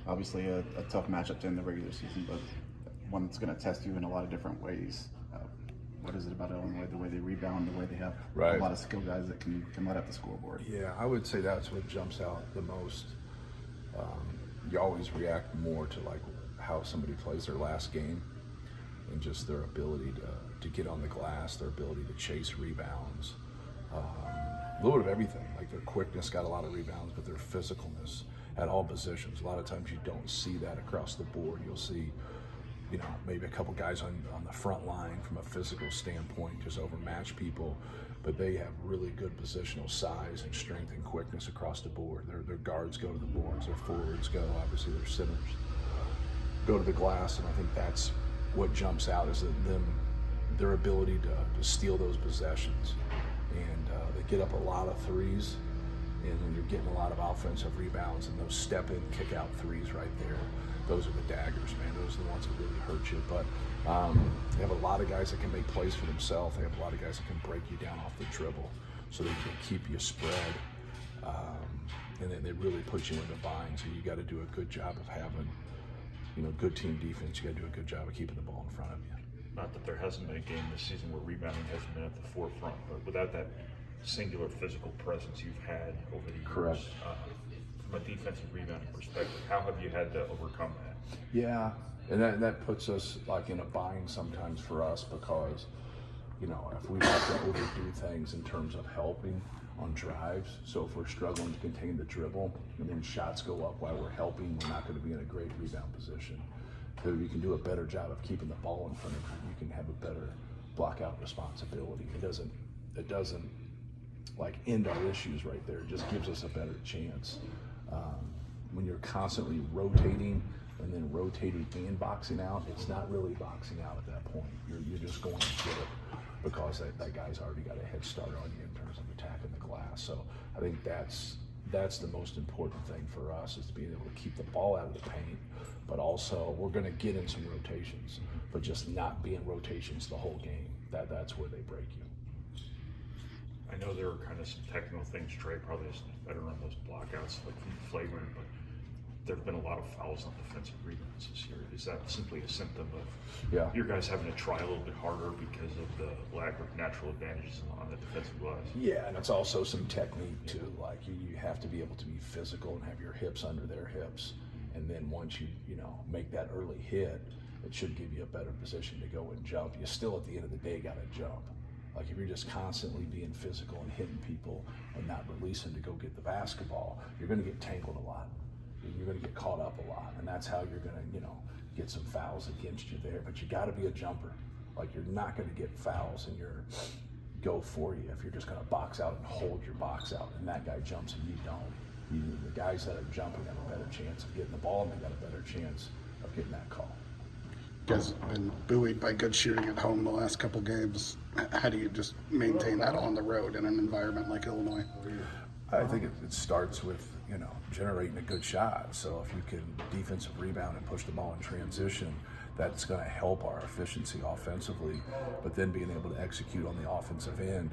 Obviously, a tough matchup to end the regular season, but one that's going to test you in a lot of different ways. What is it about Illinois, the way they rebound, the way they have Right. a lot of skill guys that can let up the scoreboard? Yeah, I would say that's what jumps out the most. You always react more to like how somebody plays their last game and just their ability to get on the glass, their ability to chase rebounds, a little bit of everything. Like their quickness got a lot of rebounds, but their physicalness at all positions. A lot of times you don't see that across the board. You'll see, maybe a couple guys on the front line from a physical standpoint just overmatch people, but they have really good positional size and strength and quickness across the board. Their guards go to the boards, their forwards go, obviously their centers go to the glass, and I think that's what jumps out is their ability to steal those possessions. And they get up a lot of threes, and when you're getting a lot of offensive rebounds and those step-in, kick-out threes right there, those are the daggers, man. Those are the ones that really hurt you. But they have a lot of guys that can make plays for themselves. They have a lot of guys that can break you down off the dribble so they can keep you spread. And then they really put you into binds, and you got to do a good job of having, good team defense. You got to do a good job of keeping the ball in front of you. Not that there hasn't been a game this season where rebounding hasn't been at the forefront, but without that singular physical presence you've had over the years. Correct. From a defensive rebounding perspective, how have you had to overcome that? Yeah, and that puts us like in a bind sometimes for us because, if we have to overdo things in terms of helping on drives, so if we're struggling to contain the dribble and then shots go up while we're helping, we're not going to be in a great rebound position. So if you can do a better job of keeping the ball in front of you, you can have a better block out responsibility. It doesn't like end our issues right there. It just gives us a better chance. When you're constantly rotating and then rotating and boxing out, it's not really boxing out at that point. You're just going to get it because that guy's already got a head start on you in terms of attacking the glass. So I think that's the most important thing for us is to be able to keep the ball out of the paint, but also we're going to get in some rotations, but just not be in rotations the whole game. That's where they break you. I know there are kind of some technical things Trey probably is better on those blockouts, like from flagrant, but there have been a lot of fouls on defensive rebounds this year. Is that simply a symptom of your guys having to try a little bit harder because of the lack of natural advantages on the defensive glass? Yeah, and it's also some technique too. Like you have to be able to be physical and have your hips under their hips, and then once you make that early hit, it should give you a better position to go and jump. You still at the end of the day got to jump. Like if you're just constantly being physical and hitting people and not releasing to go get the basketball, you're going to get tangled a lot. You're going to get caught up a lot, and that's how you're going to, get some fouls against you there. But you got to be a jumper. Like you're not going to get fouls in your go for you if you're just going to box out and hold your box out, and that guy jumps and you don't. The guys that are jumping have a better chance of getting the ball, and they got a better chance of getting that call. You guys have been buoyed by good shooting at home the last couple games. How do you just maintain that on the road in an environment like Illinois? I think it starts with, generating a good shot. So if you can defensive rebound and push the ball in transition, that's going to help our efficiency offensively. But then being able to execute on the offensive end,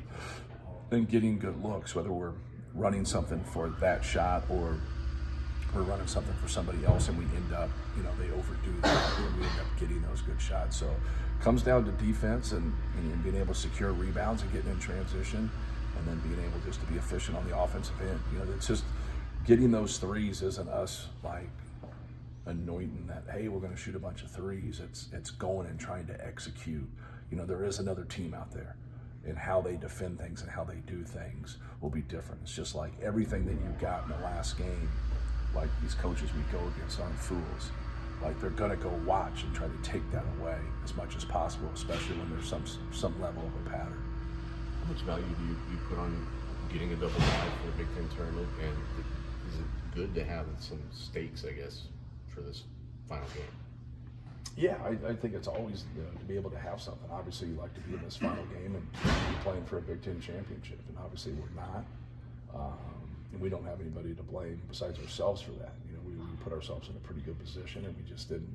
then getting good looks, whether we're running something for that shot or we're running something for somebody else and we end up, they overdo that and we end up getting those good shots. So it comes down to defense and being able to secure rebounds and getting in transition, and then being able just to be efficient on the offensive end. It's just getting those threes isn't us like anointing that, hey, we're going to shoot a bunch of threes. It's going and trying to execute. There is another team out there, and how they defend things and how they do things will be different. It's just like everything that you got in the last game. Like these coaches we go against aren't fools. Like they're gonna go watch and try to take that away as much as possible, especially when there's some level of a pattern. How much value do you put on getting a double bye for the Big Ten tournament? And is it good to have some stakes, I guess, for this final game? Yeah, I think it's always to be able to have something. Obviously, you like to be in this final game and be playing for a Big Ten championship, and obviously we're not. And we don't have anybody to blame besides ourselves for that. We put ourselves in a pretty good position, and we just didn't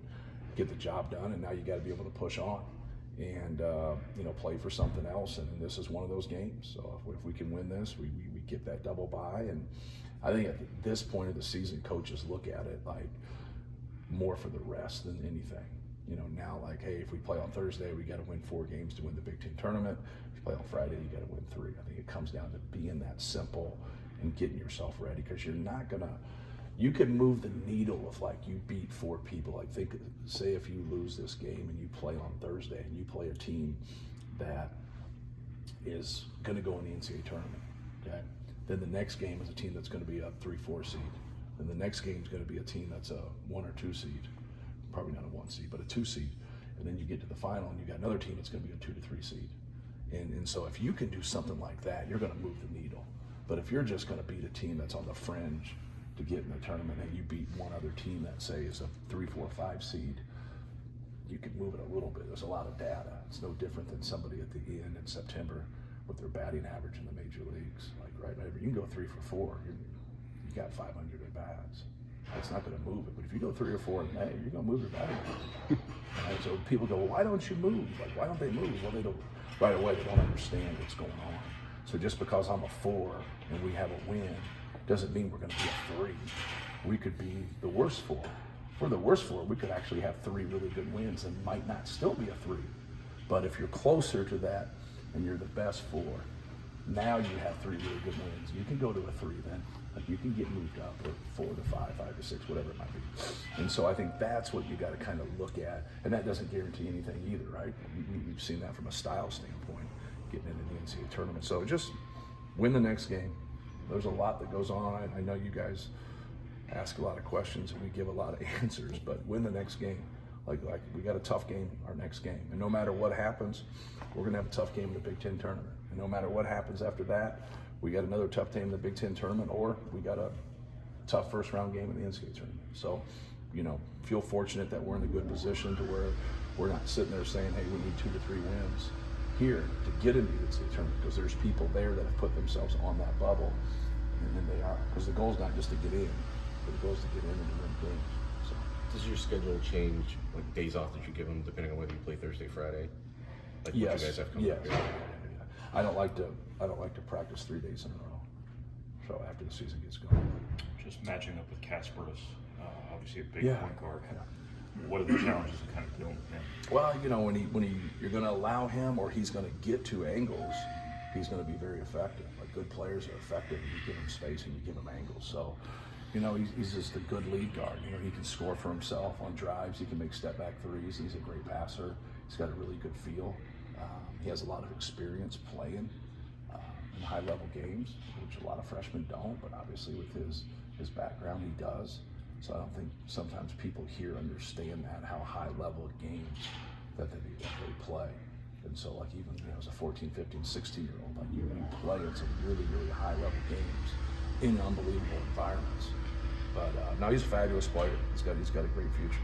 get the job done. And now you got to be able to push on and play for something else. And this is one of those games. So if we can win this, we get that double bye. And I think at this point of the season, coaches look at it like more for the rest than anything. You know, now like, hey, if we play on Thursday, we got to win 4 games to win the Big Ten tournament. If you play on Friday, you got to win 3. I think it comes down to being that simple and getting yourself ready, because you're not gonna. You can move the needle if like you beat 4 people. Like say if you lose this game and you play on Thursday and you play a team that is going to go in the NCAA tournament, okay? Then the next game is a team that's going to be a 3-4 seed. Then the next game is going to be a team that's a 1 or 2 seed, probably not a 1 seed, but a 2 seed. And then you get to the final and you got another team that's going to be a 2 to 3 seed. And so if you can do something like that, you're going to move the needle. But if you're just going to beat a team that's on the fringe to get in the tournament and you beat one other team that say is a 3, 4, 5 seed, you can move it a little bit. There's a lot of data. It's no different than somebody at the end in September with their batting average in the major leagues. Like right now, you can go 3 for 4. You got 500 at bats. That's not going to move it. But if you go 3 or 4 in May, you're going to move your batting average. And so people go, well, why don't you move? Like, why don't they move? Well, they don't. Right away, they don't understand what's going on. So just because I'm a 4 and we have a win doesn't mean we're going to be a 3. We could be the worst 4. If we're the worst 4, we could actually have 3 really good wins and might not still be a 3. But if you're closer to that and you're the best 4, now you have 3 really good wins. You can go to a 3 then. Like you can get moved up, or 4 to 5, 5 to 6, whatever it might be. And so I think that's what you got to kind of look at. And that doesn't guarantee anything either, right? We've seen that from a style standpoint, getting into the NCAA tournament. So just win the next game. There's a lot that goes on. I know you guys ask a lot of questions and we give a lot of answers, but win the next game. Like we got a tough game our next game. And no matter what happens, we're going to have a tough game in the Big Ten tournament. And no matter what happens after that, we got another tough game in the Big Ten tournament, or we got a tough first round game in the NCAA tournament. So, you know, feel fortunate that we're in a good position to where we're not sitting there saying, hey, we need 2 to 3 wins here to get into the NCAA tournament, because there's people there that have put themselves on that bubble, and then they are. Because the goal is not just to get in, but the goal is to get in and to win games. So. Does your schedule change, like days off that you give them, depending on whether you play Thursday, Friday? Like Yes. what you guys have coming up Yes. here? I don't like to practice 3 days in a row. So after the season gets going. Just matching up with Kasparis, obviously a big Yeah. point guard. Yeah. What are the challenges of kind of dealing with him? Well, you know, when you're going to allow him, or he's going to get to angles, he's going to be very effective. Like good players are effective when you give him space and you give him angles. So, you know, he's just a good lead guard. You know, he can score for himself on drives. He can make step back threes. He's a great passer. He's got a really good feel. He has a lot of experience playing in high level games, which a lot of freshmen don't. But obviously, with his background, he does. So I don't think sometimes people here understand that, how high level games that they play. And so like even as a 14, 15, 16-year-old, like you play in some really, really high level games in unbelievable environments. But no, he's a fabulous player. He's got a great future.